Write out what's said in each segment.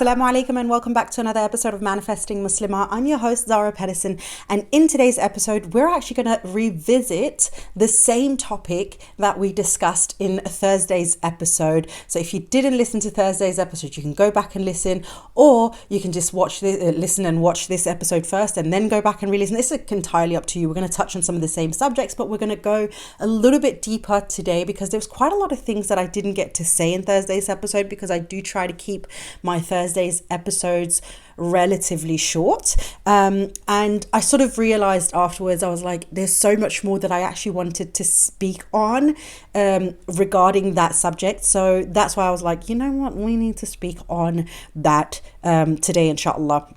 Assalamu alaikum and welcome back to another episode of Manifesting Muslimah. I'm your host Zara Pedersen, and in today's episode we're actually going to revisit the same topic that we discussed in Thursday's episode. So if you didn't listen to Thursday's episode, you can go back and listen, or you can just listen and watch this episode first and then go back and re-listen. This is entirely up to you. We're going to touch on some of the same subjects, but we're going to go a little bit deeper today because there's quite a lot of things that I didn't get to say in Thursday's episode, because I do try to keep my Thursday's episodes relatively short. And I sort of realized afterwards, I was like, there's so much more that I actually wanted to speak on regarding that subject. So that's why I was like, you know what, we need to speak on that today, inshallah.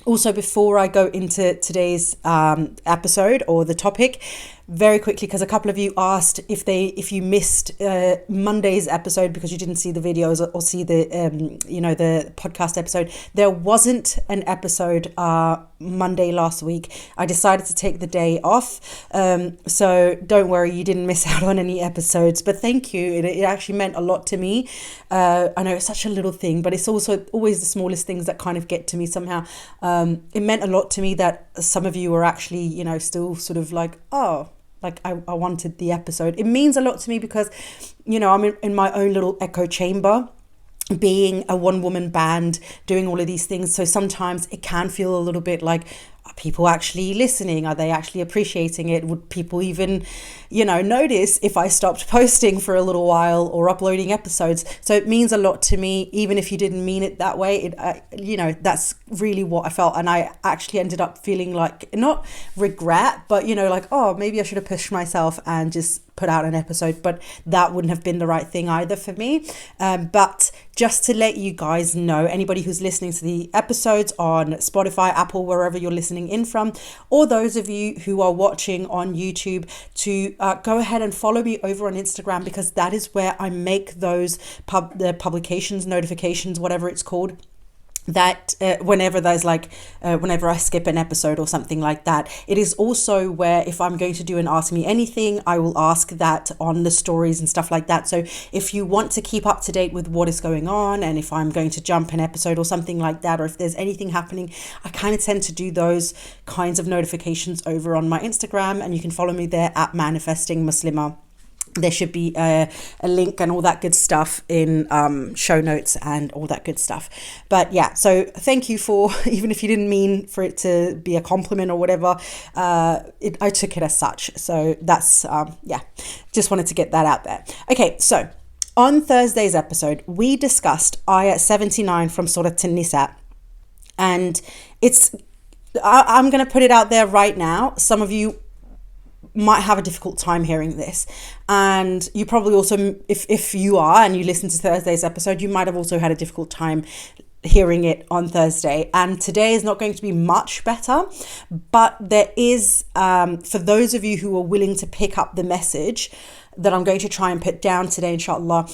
Also, before I go into today's episode or the topic, very quickly, because a couple of you asked if you missed Monday's episode because you didn't see the videos or see the the podcast episode. There wasn't an episode Monday last week. I decided to take the day off, so don't worry, you didn't miss out on any episodes. But thank you. It actually meant a lot to me. I know it's such a little thing, but it's also always the smallest things that kind of get to me somehow. It meant a lot to me that some of you were actually, still sort of like, oh, like I wanted the episode. It means a lot to me because, I'm in my own little echo chamber, being a one-woman band, doing all of these things. So sometimes it can feel a little bit like, are people actually listening? Are they actually appreciating it? Would people even, notice if I stopped posting for a little while or uploading episodes? So it means a lot to me, even if you didn't mean it that way. That's really what I felt. And I actually ended up feeling like, not regret, but, like, oh, maybe I should have pushed myself and just put out an episode, but that wouldn't have been the right thing either for me. But just to let you guys know, anybody who's listening to the episodes on Spotify, Apple, wherever you're listening in from, or those of you who are watching on YouTube, to go ahead and follow me over on Instagram, because that is where I make those the publications, notifications, whatever it's called, that whenever there's whenever I skip an episode or something like that. It is also where, if I'm going to do an Ask Me Anything, I will ask that on the stories and stuff like that. So if you want to keep up to date with what is going on, and if I'm going to jump an episode or something like that, or if there's anything happening, I kind of tend to do those kinds of notifications over on my Instagram, and you can follow me there at Manifesting Muslimah. There should be a link and all that good stuff in show notes and all that good stuff. But yeah, so thank you for, even if you didn't mean for it to be a compliment or whatever, I took it as such. So that's, just wanted to get that out there. Okay, so on Thursday's episode, we discussed Ayah 79 from Surah An-Nisa. And I'm going to put it out there right now. Some of you might have a difficult time hearing this, and you probably also, if you are and you listen to Thursday's episode, you might have also had a difficult time hearing it on Thursday. And today is not going to be much better, but there is, for those of you who are willing to pick up the message that I'm going to try and put down today, inshallah,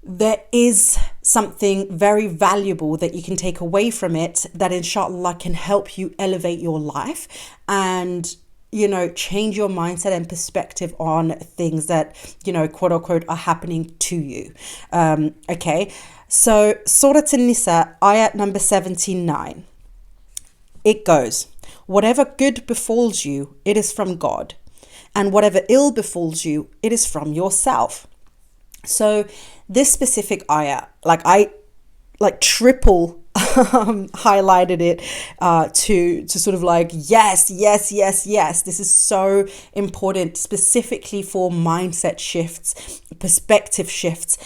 there is something very valuable that you can take away from it that inshallah can help you elevate your life and change your mindset and perspective on things that, quote unquote, are happening to you. Okay. So Surah An-Nisa, ayat number 79. It goes, whatever good befalls you, it is from God. And whatever ill befalls you, it is from yourself. So this specific ayah, I triple highlighted it to sort of yes, this is so important, specifically for mindset shifts, perspective shifts.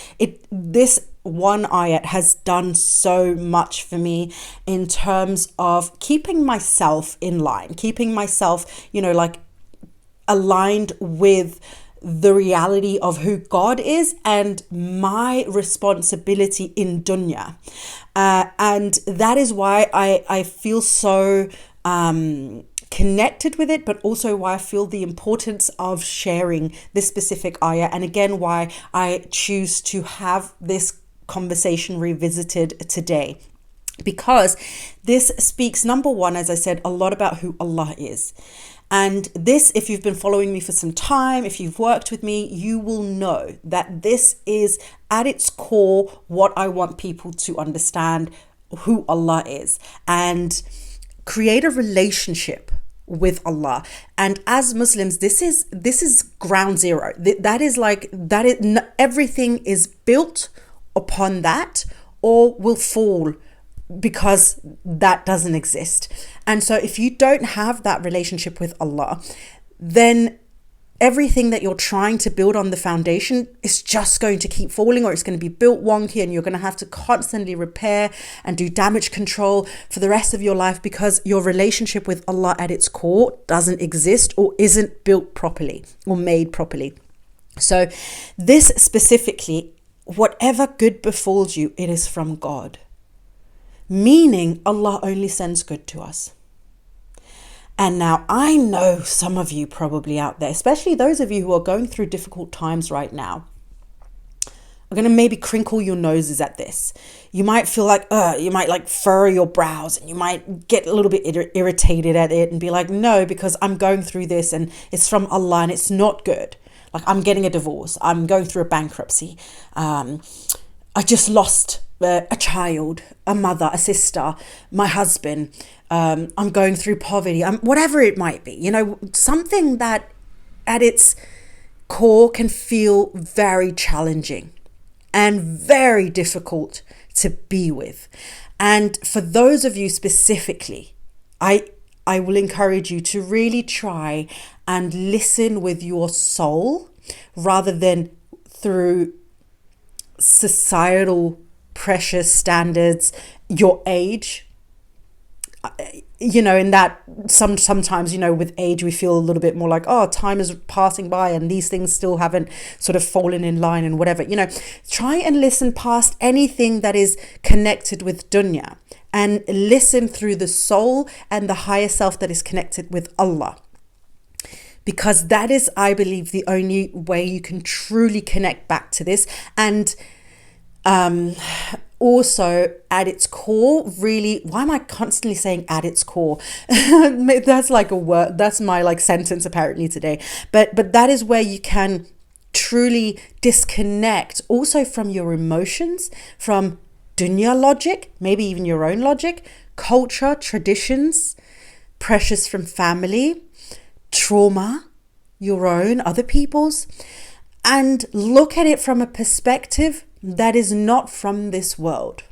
This one ayat has done so much for me in terms of keeping myself in line, keeping myself aligned with the reality of who God is and my responsibility in dunya. And that is why I feel so connected with it, but also why I feel the importance of sharing this specific ayah. And again, why I choose to have this conversation revisited today. Because this speaks, number one, as I said, a lot about who Allah is. And this, if you've been following me for some time, if you've worked with me, you will know that this is at its core what I want people to understand who Allah is and create a relationship with Allah. And as Muslims, this is ground zero. That is everything is built upon that, or will fall because that doesn't exist. And so if you don't have that relationship with Allah, then everything that you're trying to build on the foundation is just going to keep falling, or it's going to be built wonky, and you're going to have to constantly repair and do damage control for the rest of your life because your relationship with Allah at its core doesn't exist or isn't built properly or made properly. So this specifically, whatever good befalls you, it is from God, meaning Allah only sends good to us. And now I know some of you probably out there, especially those of you who are going through difficult times right now, are going to maybe crinkle your noses at this. You might feel like, you might like furrow your brows, and you might get a little bit irritated at it and be like, no, because I'm going through this and it's from Allah and it's not good. Like, I'm getting a divorce. I'm going through a bankruptcy. I just lost a child, a mother, a sister, my husband. I'm going through poverty. Whatever it might be, something that at its core can feel very challenging and very difficult to be with. And for those of you specifically, I will encourage you to really try and listen with your soul rather than through societal precious standards, your age. In that sometimes, with age, we feel a little bit more like, oh, time is passing by and these things still haven't sort of fallen in line and whatever. Try and listen past anything that is connected with dunya and listen through the soul and the higher self that is connected with Allah. Because that is, I believe, the only way you can truly connect back to this. And also at its core, really, why am I constantly saying at its core? That's like a word, that's my like sentence apparently today. But that is where you can truly disconnect also from your emotions, from dunya logic, maybe even your own logic, culture, traditions, pressures from family, trauma, your own, other people's, and look at it from a perspective that is not from this world.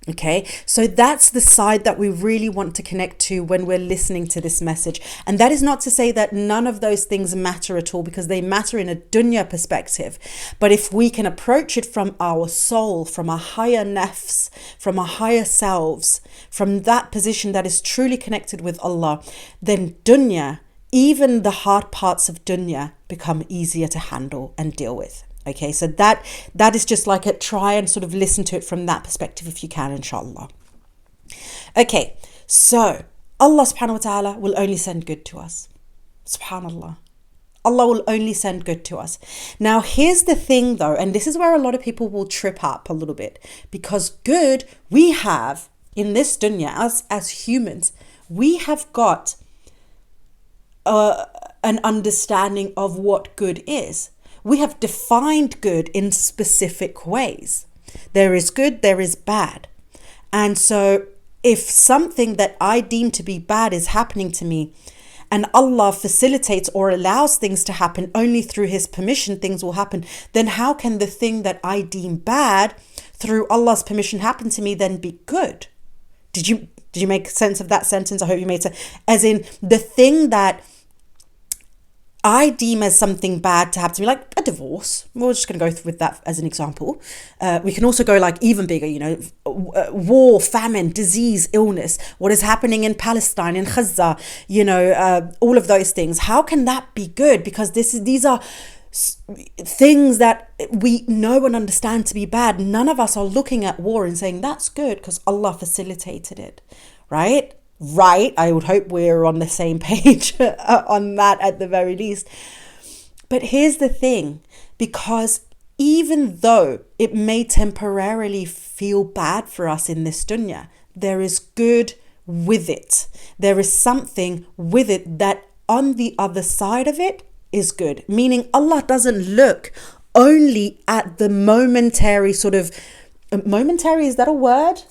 Okay, so that's the side that we really want to connect to when we're listening to this message. And that is not to say that none of those things matter at all, because they matter in a dunya perspective. But if we can approach it from our soul, from a higher nafs, from our higher selves, from that position that is truly connected with Allah, then dunya, even the hard parts of dunya, become easier to handle and deal with. Okay, so that is just like try and sort of listen to it from that perspective if you can, inshallah. Okay, so Allah subhanahu wa ta'ala will only send good to us. Subhanallah. Allah will only send good to us. Now, here's the thing though, and this is where a lot of people will trip up a little bit, because good, we have in this dunya, as humans, we have got an understanding of what good is. We have defined good in specific ways. There is good, there is bad. And so if something that I deem to be bad is happening to me, and Allah facilitates or allows things to happen only through His permission, things will happen, then how can the thing that I deem bad through Allah's permission happen to me then be good? Did you make sense of that sentence? I hope you made sense. As in, the thing that I deem as something bad to happen to me, like a divorce. We're just going to go with that as an example. We can also go like even bigger, war, famine, disease, illness, what is happening in Palestine, in Gaza, all of those things. How can that be good? Because these are things that we know and understand to be bad. None of us are looking at war and saying that's good because Allah facilitated it, right? Right, I would hope we're on the same page on that at the very least. But here's the thing, because even though it may temporarily feel bad for us in this dunya, there is good with it. There is something with it that on the other side of it is good. Meaning Allah doesn't look only at the momentary sort of, momentary, is that a word?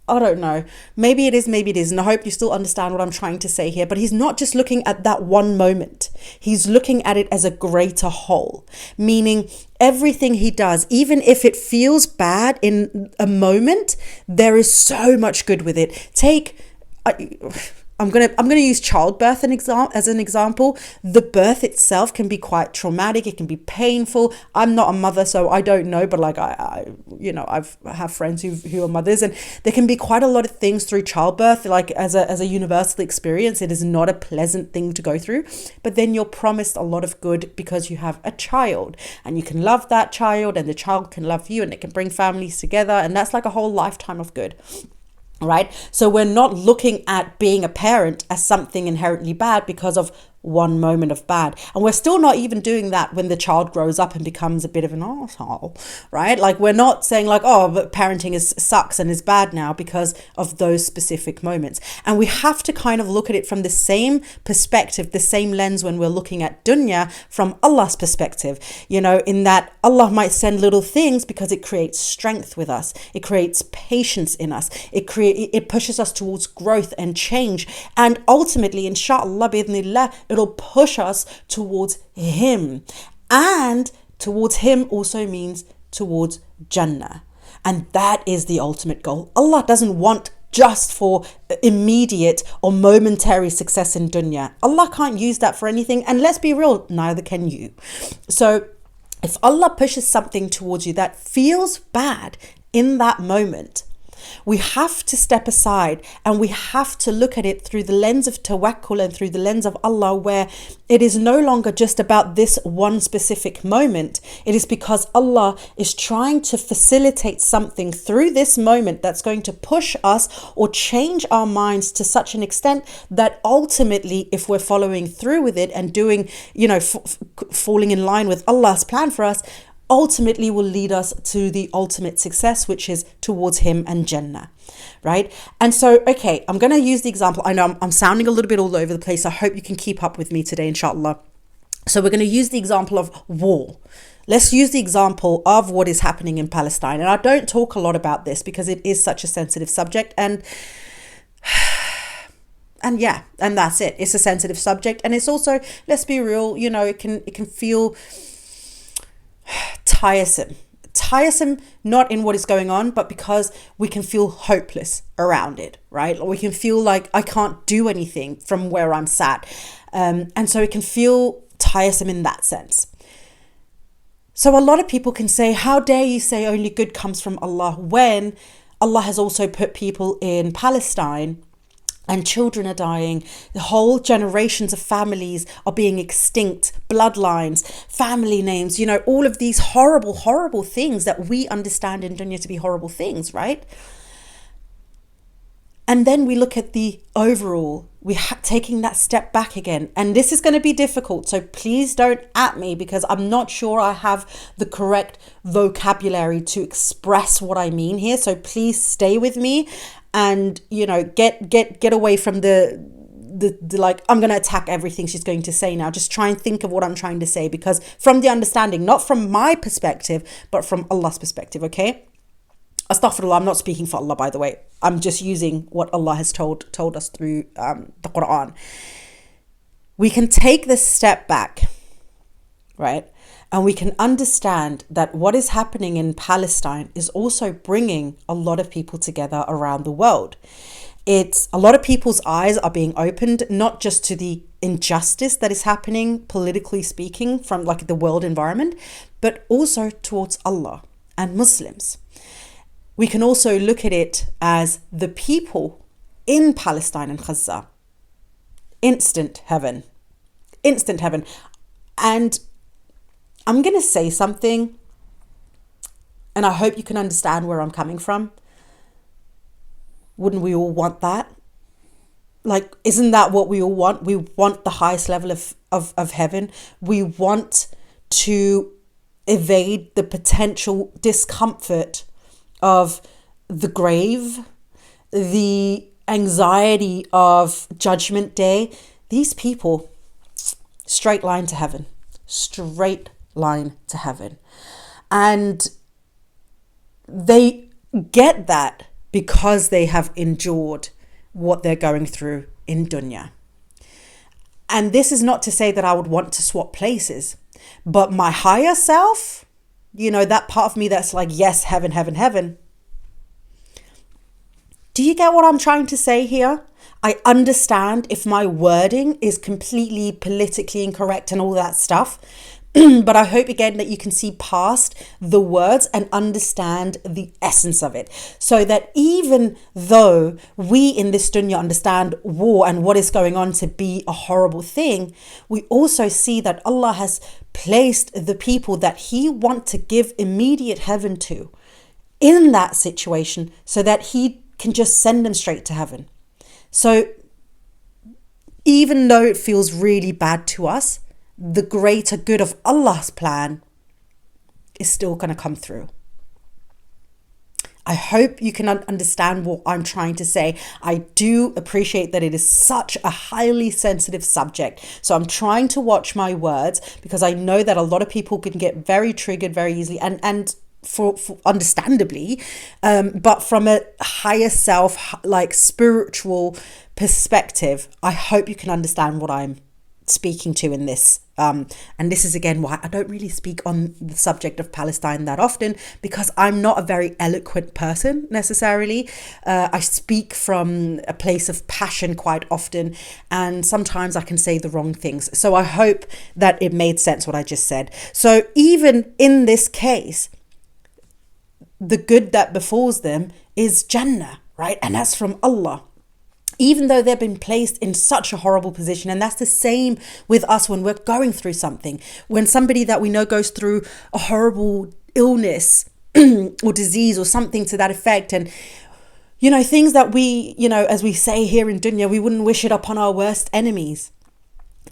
I don't know. Maybe it is, maybe it isn't. I hope you still understand what I'm trying to say here. But he's not just looking at that one moment. He's looking at it as a greater whole, meaning everything he does, even if it feels bad in a moment, there is so much good with it. I'm gonna use childbirth as an example. The birth itself can be quite traumatic. It can be painful. I'm not a mother, so I don't know. But like I have friends who are mothers, and there can be quite a lot of things through childbirth. Like as a universal experience, it is not a pleasant thing to go through. But then you're promised a lot of good because you have a child, and you can love that child, and the child can love you, and it can bring families together, and that's like a whole lifetime of good. Right? So we're not looking at being a parent as something inherently bad because of one moment of bad. And we're still not even doing that when the child grows up and becomes a bit of an asshole, right? Like we're not saying like, oh, but parenting sucks and is bad now because of those specific moments. And we have to kind of look at it from the same perspective, the same lens when we're looking at dunya from Allah's perspective, in that Allah might send little things because it creates strength with us. It creates patience in us. It pushes us towards growth and change. And ultimately, inshallah, bi'idhnillah, it'll push us towards Him. And towards Him also means towards Jannah. And that is the ultimate goal. Allah doesn't want just for immediate or momentary success in dunya. Allah can't use that for anything. And let's be real, neither can you. So if Allah pushes something towards you that feels bad in that moment, we have to step aside and we have to look at it through the lens of tawakkul and through the lens of Allah, where it is no longer just about this one specific moment. It is because Allah is trying to facilitate something through this moment that's going to push us or change our minds to such an extent that ultimately, if we're following through with it and doing, falling in line with Allah's plan for us, ultimately will lead us to the ultimate success, which is towards Him and Jannah, right? And so, okay, I'm going to use the example. I know I'm sounding a little bit all over the place. I hope you can keep up with me today, inshallah. So we're going to use the example of war. Let's use the example of what is happening in Palestine. And I don't talk a lot about this because it is such a sensitive subject. And that's it. It's a sensitive subject. And it's also, let's be real, it can feel tiresome, not in what is going on, but because we can feel hopeless around it, right? Or we can feel like I can't do anything from where I'm sat. And so it can feel tiresome in that sense. So a lot of people can say, how dare you say only good comes from Allah, when Allah has also put people in Palestine and children are dying. The whole generations of families are being extinct, bloodlines, family names, all of these horrible, horrible things that we understand in dunya to be horrible things, right? And then we look at the overall, taking that step back again. And this is going to be difficult. So please don't at me, because I'm not sure I have the correct vocabulary to express what I mean here. So please stay with me and, get away from the like, I'm going to attack everything she's going to say now. Just try and think of what I'm trying to say, because from the understanding, not from my perspective, but from Allah's perspective, okay? Astaghfirullah, I'm not speaking for Allah, by the way. I'm just using what Allah has told us through the Quran. We can take this step back, right? And we can understand that what is happening in Palestine is also bringing a lot of people together around the world. It's a lot of people's eyes are being opened, not just to the injustice that is happening, politically speaking, from like the world environment, but also towards Allah and Muslims. We can also look at it as the people in Palestine and Gaza. Instant heaven. And I'm going to say something, and I hope you can understand where I'm coming from. Wouldn't we all want that? Like, isn't that what we all want? We want the highest level of heaven. We want to evade the potential discomfort of the grave, the anxiety of Judgment Day. These people, straight line to heaven. And they get that because they have endured what they're going through in dunya. And this is not to say that I would want to swap places, but my higher self, that part of me that's like, yes, heaven, heaven, heaven. Do you get what I'm trying to say here? I understand if my wording is completely politically incorrect and all that stuff, but I hope again that you can see past the words and understand the essence of it. So that even though we in this dunya understand war and what is going on to be a horrible thing, we also see that Allah has placed the people that He wants to give immediate heaven to in that situation so that He can just send them straight to heaven. So even though it feels really bad to us, the greater good of Allah's plan is still going to come through. I hope you can understand what I'm trying to say. I do appreciate that it is such a highly sensitive subject. So I'm trying to watch my words because I know that a lot of people can get very triggered very easily and for understandably, but from a higher self, like spiritual perspective, I hope you can understand what I'm speaking to in this. And this is again why I don't really speak on the subject of Palestine that often, because I'm not a very eloquent person necessarily. I speak from a place of passion quite often, and sometimes I can say the wrong things. So I hope that it made sense what I just said. So even in this case, the good that befalls them is Jannah, right? And that's from Allah. Even though they've been placed in such a horrible position. And that's the same with us when we're going through something. When somebody that we know goes through a horrible illness or disease or something to that effect. And, things that we, as we say here in dunya, we wouldn't wish it upon our worst enemies.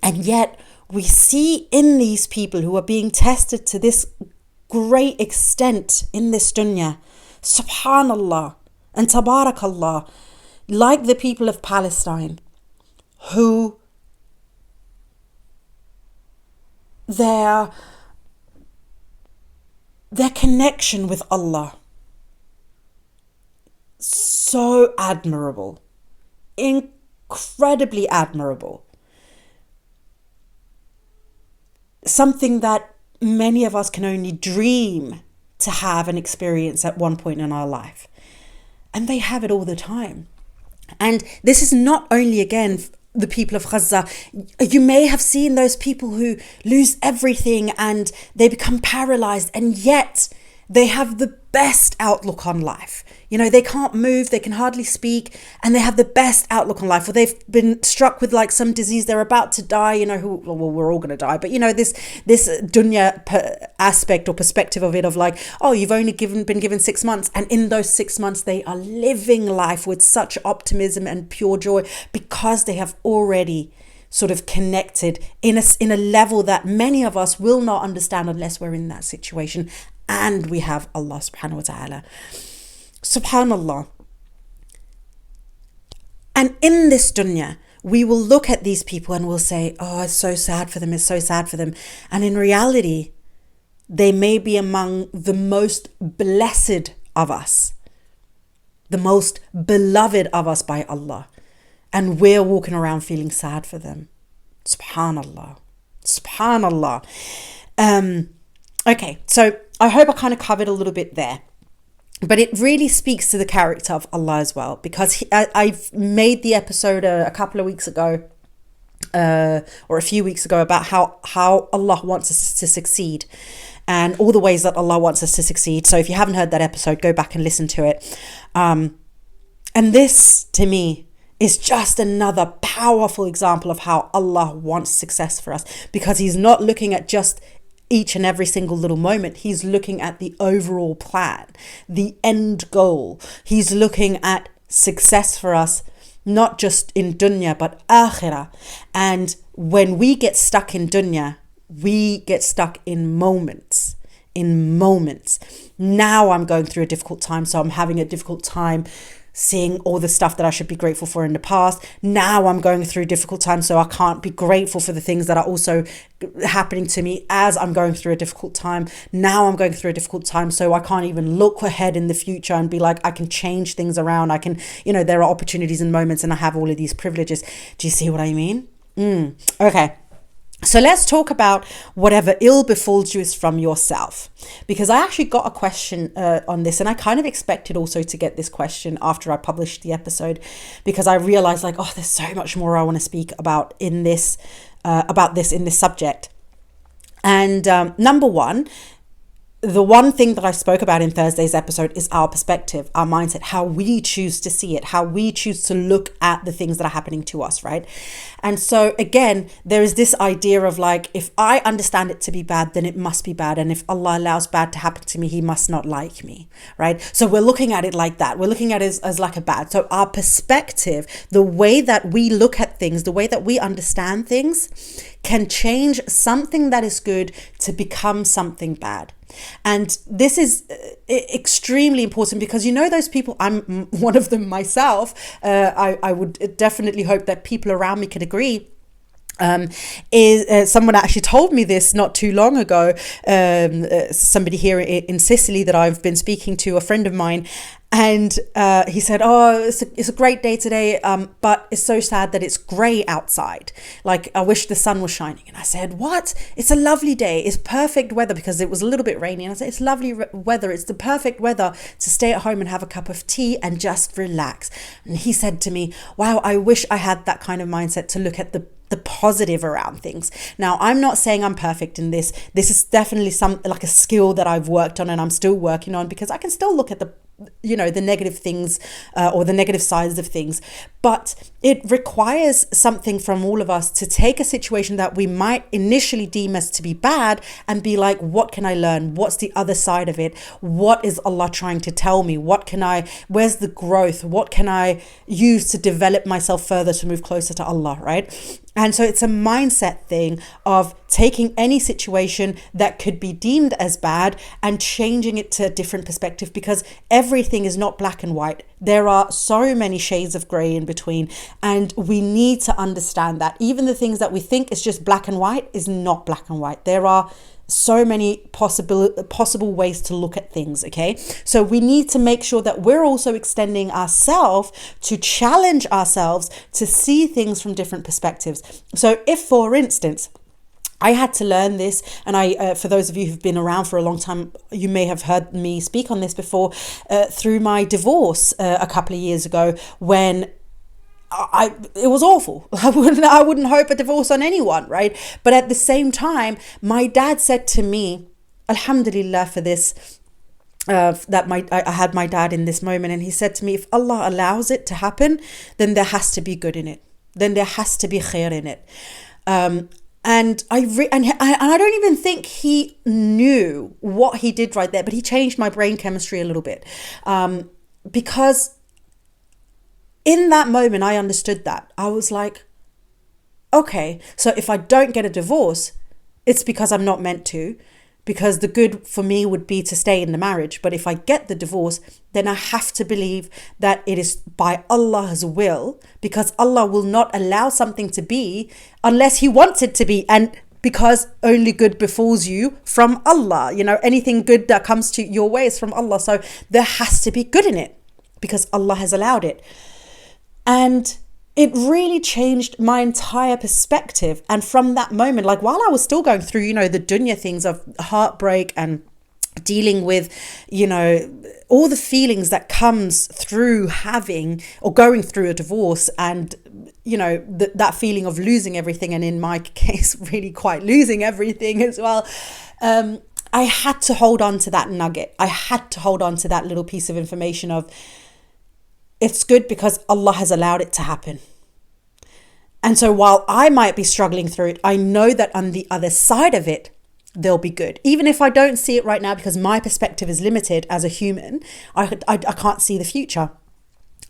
And yet we see in these people who are being tested to this great extent in this dunya, subhanallah and tabarakallah, like the people of Palestine, who their connection with Allah, so admirable, incredibly admirable. Something that many of us can only dream to have and experience at one point in our life. And they have it all the time. And this is not only, again, the people of Gaza. You may have seen those people who lose everything and they become paralyzed, and yet they have the best outlook on life. They can't move, they can hardly speak, and they have the best outlook on life. Or they've been struck with like some disease, they're about to die, we're all going to die. But this dunya aspect or perspective of it, of like, oh, you've only been given 6 months. And in those 6 months, they are living life with such optimism and pure joy because they have already sort of connected in a level that many of us will not understand unless we're in that situation. And we have Allah subhanahu wa ta'ala. Subhanallah. And in this dunya, we will look at these people and we'll say, oh, it's so sad for them. It's so sad for them. And in reality, they may be among the most blessed of us, the most beloved of us by Allah. And we're walking around feeling sad for them. Subhanallah. Subhanallah. Okay, so I hope I kind of covered a little bit there. But it really speaks to the character of Allah as well, because I've made the episode a couple of weeks ago, or a few weeks ago, about how Allah wants us to succeed and all the ways that Allah wants us to succeed. So if you haven't heard that episode, go back and listen to it. And this, to me, is just another powerful example of how Allah wants success for us, because He's not looking at just each and every single little moment. He's looking at the overall plan, the end goal. He's looking at success for us, not just in dunya, but akhirah. And when we get stuck in dunya, we get stuck in moments. Now I'm going through a difficult time, so I'm having a difficult time seeing all the stuff that I should be grateful for in the past. Now I'm going through difficult times, so I can't be grateful for the things that are also happening to me as I'm going through a difficult time. Now I'm going through a difficult time, so I can't even look ahead in the future and be like, I can change things around. I can, there are opportunities and moments, and I have all of these privileges. Do you see what I mean? Okay. So let's talk about whatever ill befalls you is from yourself, because I actually got a question on this, and I kind of expected also to get this question after I published the episode, because I realized there's so much more I want to speak about in this subject. And number one, the one thing that I spoke about in Thursday's episode is our perspective, our mindset, how we choose to see it, how we choose to look at the things that are happening to us, right? And so again, there is this idea of if I understand it to be bad, then it must be bad. And if Allah allows bad to happen to me, He must not like me, right? So we're looking at it like that. We're looking at it as like a bad. So our perspective, the way that we look at things, the way that we understand things can change something that is good to become something bad. And this is extremely important, because those people, I'm one of them myself. I would definitely hope that people around me could agree. Someone actually told me this not too long ago. Somebody here in Sicily that I've been speaking to, a friend of mine, and he said, it's a great day today, but it's so sad that it's grey outside. I wish the sun was shining. And I said, what? It's a lovely day. It's perfect weather, because it was a little bit rainy. And I said, it's lovely weather. It's the perfect weather to stay at home and have a cup of tea and just relax. And he said to me, wow, I wish I had that kind of mindset to look at the positive around things. Now, I'm not saying I'm perfect in this. This is definitely a skill that I've worked on and I'm still working on, because I can still look at the negative things or the negative sides of things. But it requires something from all of us to take a situation that we might initially deem as to be bad and be like, what can I learn? What's the other side of it? What is Allah trying to tell me? Where's the growth? What can I use to develop myself further to move closer to Allah, right? And so it's a mindset thing of taking any situation that could be deemed as bad and changing it to a different perspective, because everything is not black and white. There are so many shades of grey in between, and we need to understand that even the things that we think is just black and white is not black and white. There are so many possible ways to look at things, okay? So we need to make sure that we're also extending ourselves to challenge ourselves to see things from different perspectives. So if, for instance, I had to learn this, and for those of you who've been around for a long time, you may have heard me speak on this before, through my divorce a couple of years ago, when it was awful. I wouldn't hope a divorce on anyone, right? But at the same time, my dad said to me, Alhamdulillah for this, I had my dad in this moment, and he said to me, if Allah allows it to happen, then there has to be good in it. Then there has to be khair in it. And I don't even think he knew what he did right there, but he changed my brain chemistry a little bit, because in that moment, I understood that. I was like, okay, so if I don't get a divorce, it's because I'm not meant to, because the good for me would be to stay in the marriage. But if I get the divorce, then I have to believe that it is by Allah's will, because Allah will not allow something to be unless He wants it to be. And because only good befalls you from Allah. Anything good that comes to your way is from Allah. So there has to be good in it because Allah has allowed it. And it really changed my entire perspective. And from that moment, while I was still going through, the dunya things of heartbreak and dealing with, all the feelings that comes through having or going through a divorce, and, that feeling of losing everything. And in my case, really quite losing everything as well. I had to hold on to that nugget. I had to hold on to that little piece of information of, it's good because Allah has allowed it to happen. And so while I might be struggling through it, I know that on the other side of it, there'll be good. Even if I don't see it right now, because my perspective is limited as a human, I can't see the future.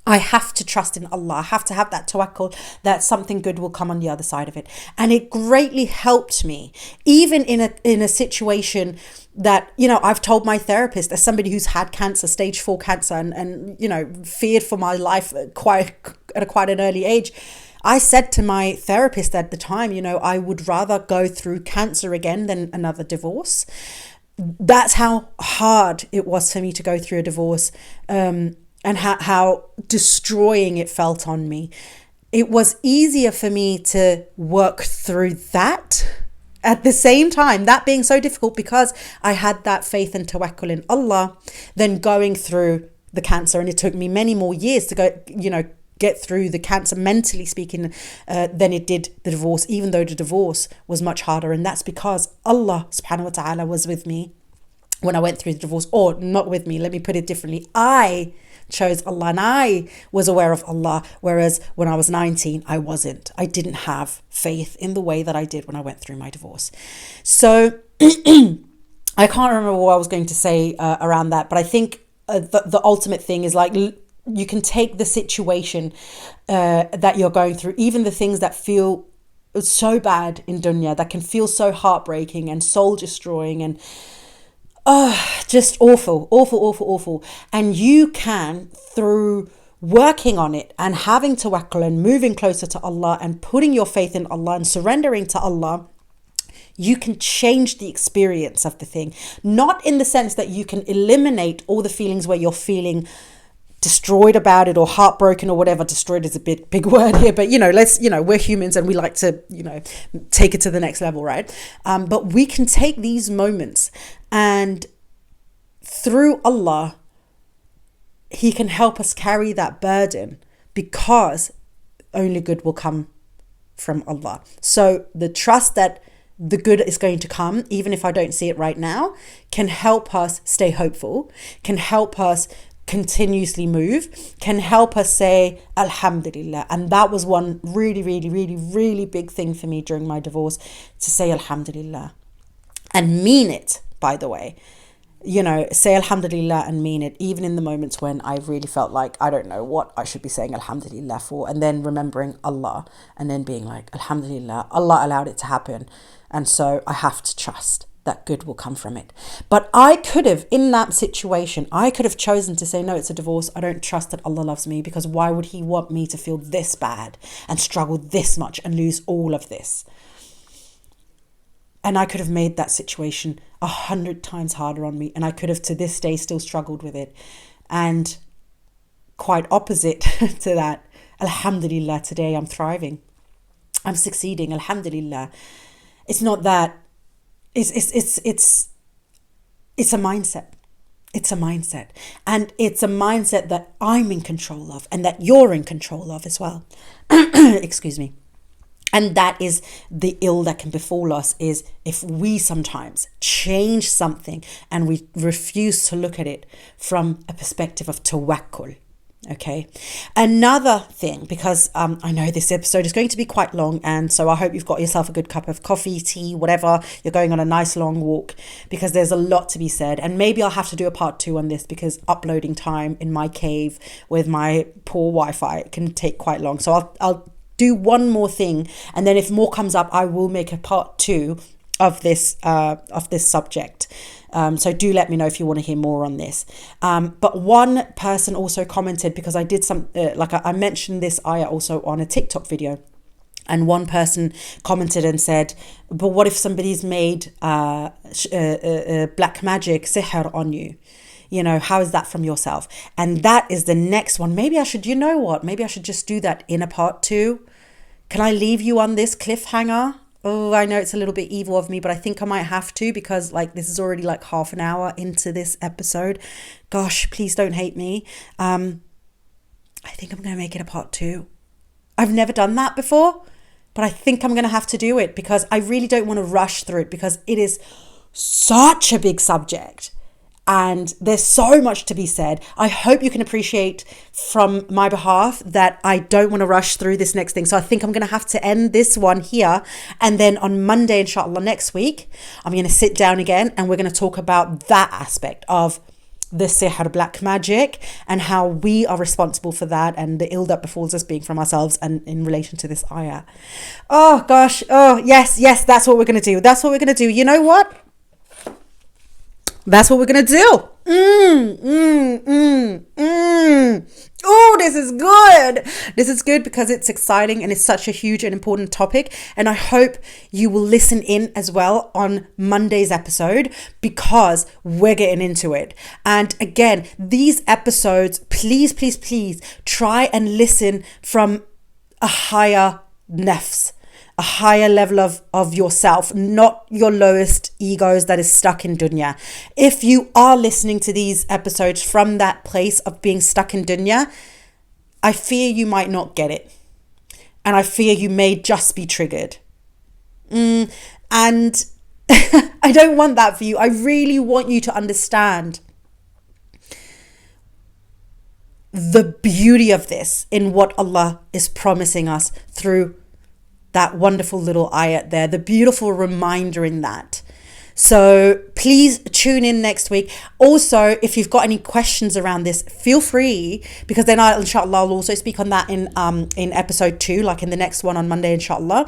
I have to trust in Allah. I have to have that tawakkul that something good will come on the other side of it. And it greatly helped me, even in a situation that, I've told my therapist, as somebody who's had cancer, stage 4 cancer, and feared for my life at quite an early age. I said to my therapist at the time, I would rather go through cancer again than another divorce. That's how hard it was for me to go through a divorce. And how destroying it felt on me. It was easier for me to work through that at the same time, that being so difficult, because I had that faith and tawakkul in Allah, than going through the cancer. And it took me many more years to go, get through the cancer, mentally speaking, than it did the divorce, even though the divorce was much harder. And that's because Allah subhanahu wa ta'ala was with me when I went through the divorce, or not with me. Let me put it differently. I chose Allah and I was aware of Allah, whereas when I was 19, I wasn't. I didn't have faith in the way that I did when I went through my divorce. So I can't remember what I was going to say around that, but I think the ultimate thing is like, you can take the situation that you're going through, even the things that feel so bad in dunya, that can feel so heartbreaking and soul destroying and just awful. And you can, through working on it and having tawakkul and moving closer to Allah and putting your faith in Allah and surrendering to Allah, you can change the experience of the thing. Not in the sense that you can eliminate all the feelings where you're feeling destroyed about it or heartbroken or whatever. Destroyed is a big word here, but we're humans and we like to take it to the next level, right? But we can take these moments, and through Allah, He can help us carry that burden, because only good will come from Allah. So the trust that the good is going to come, even if I don't see it right now, can help us stay hopeful, can help us continuously move, can help us say Alhamdulillah. And that was one really big thing for me during my divorce, to say Alhamdulillah and mean it, by the way. Say Alhamdulillah and mean it, even in the moments when I really felt like I don't know what I should be saying Alhamdulillah for, and then remembering Allah and then being like, Alhamdulillah, Allah allowed it to happen, and so I have to trust that good will come from it. But I could have, in that situation, I could have chosen to say, no, it's a divorce. I don't trust that Allah loves me, because why would He want me to feel this bad and struggle this much and lose all of this? And I could have made that situation 100 times harder on me. And I could have, to this day, still struggled with it. And quite opposite to that, Alhamdulillah, today I'm thriving. I'm succeeding, Alhamdulillah. It's not that. It's a mindset. It's a mindset. And it's a mindset that I'm in control of, and that you're in control of as well. Excuse me. And that is the ill that can befall us, is if we sometimes change something and we refuse to look at it from a perspective of tawakkul. Okay. Another thing, because I know this episode is going to be quite long, and so I hope you've got yourself a good cup of coffee, tea, whatever. You're going on a nice long walk, because there's a lot to be said. And maybe I'll have to do a part 2 on this, because uploading time in my cave with my poor Wi-Fi can take quite long. So I'll do one more thing, and then if more comes up, I will make a part 2 of this subject. So do let me know if you want to hear more on this. But one person also commented, because I did I mentioned this ayah also on a TikTok video, and one person commented and said, but what if somebody's made black magic, sihr on you? How is that from yourself? And that is the next one. Maybe I should, maybe I should just do that in a part 2. Can I leave you on this cliffhanger? Oh, I know it's a little bit evil of me, but I think I might have to, because this is already half an hour into this episode. Gosh, please don't hate me. I think I'm going to make it a part 2. I've never done that before, but I think I'm going to have to do it, because I really don't want to rush through it, because it is such a big subject. And there's so much to be said. I hope you can appreciate from my behalf that I don't want to rush through this next thing. So I think I'm going to have to end this one here. And then on Monday, inshallah, next week, I'm going to sit down again, and we're going to talk about that aspect of the sihr, black magic, and how we are responsible for that, and the ill that befalls us being from ourselves, and in relation to this ayah. Oh gosh, oh yes, that's what we're going to do. That's what we're going to do. You know what? That's what we're going to do. Oh, this is good. This is good because it's exciting and it's such a huge and important topic. And I hope you will listen in as well on Monday's episode, because we're getting into it. And again, these episodes, please try and listen from a higher nafs, a higher level of yourself, not your lowest egos that is stuck in dunya. If you are listening to these episodes from that place of being stuck in dunya, I fear you might not get it. And I fear you may just be triggered. And I don't want that for you. I really want you to understand the beauty of this in what Allah is promising us through that wonderful little ayat there, the beautiful reminder in that. So please tune in next week. Also, if you've got any questions around this, feel free, because then inshallah I'll also speak on that in episode 2, like in the next one on Monday, inshallah.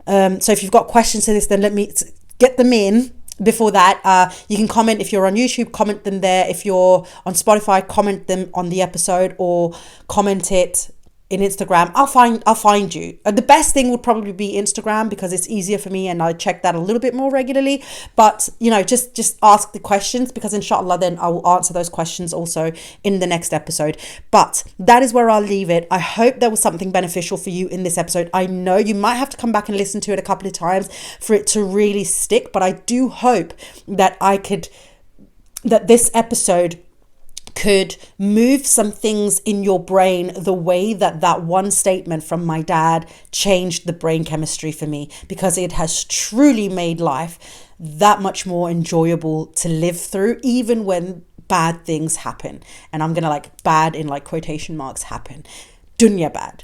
So if you've got questions to this, then let me get them in. Before that, you can comment. If you're on YouTube, comment them there. If you're on Spotify, comment them on the episode, or comment it in Instagram. I'll find you. The best thing would probably be Instagram, because it's easier for me and I check that a little bit more regularly. But just ask the questions, because inshallah then I will answer those questions also in the next episode. But that is where I'll leave it. I hope there was something beneficial for you in this episode. I know you might have to come back and listen to it a couple of times for it to really stick, but I do hope that this episode could move some things in your brain the way that one statement from my dad changed the brain chemistry for me, because it has truly made life that much more enjoyable to live through, even when bad things happen. And I'm gonna bad in quotation marks happen. Dunya bad.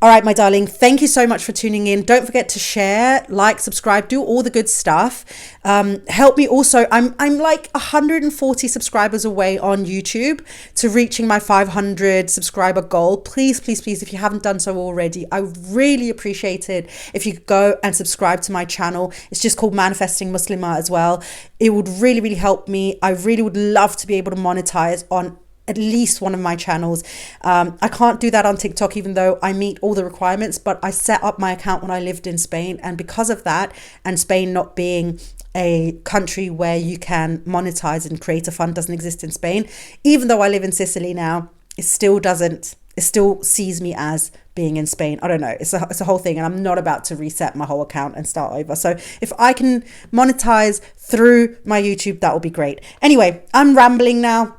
All right, my darling, thank you so much for tuning in. Don't forget to share, subscribe, do all the good stuff. Help me also. I'm 140 subscribers away on YouTube to reaching my 500 subscriber goal. Please, if you haven't done so already, I would really appreciate it if you could go and subscribe to my channel. It's just called Manifesting Muslimah as well. It would really help me. I really would love to be able to monetize on at least one of my channels. I can't do that on TikTok, even though I meet all the requirements, but I set up my account when I lived in Spain, and because of that, and Spain not being a country where you can monetize and create a fund doesn't exist in Spain, even though I live in Sicily now, it still sees me as being in Spain. I don't know, it's a whole thing, and I'm not about to reset my whole account and start over. So if I can monetize through my YouTube, that will be great. Anyway, I'm rambling now.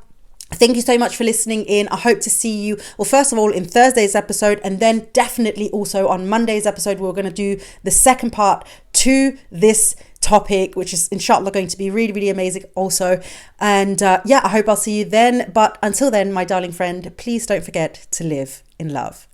Thank you so much for listening in. I hope to see you, well, first of all, in Thursday's episode, and then definitely also on Monday's episode. We're going to do the second part to this topic, which is inshallah going to be really amazing also. And I hope I'll see you then. But until then, my darling friend, please don't forget to live in love.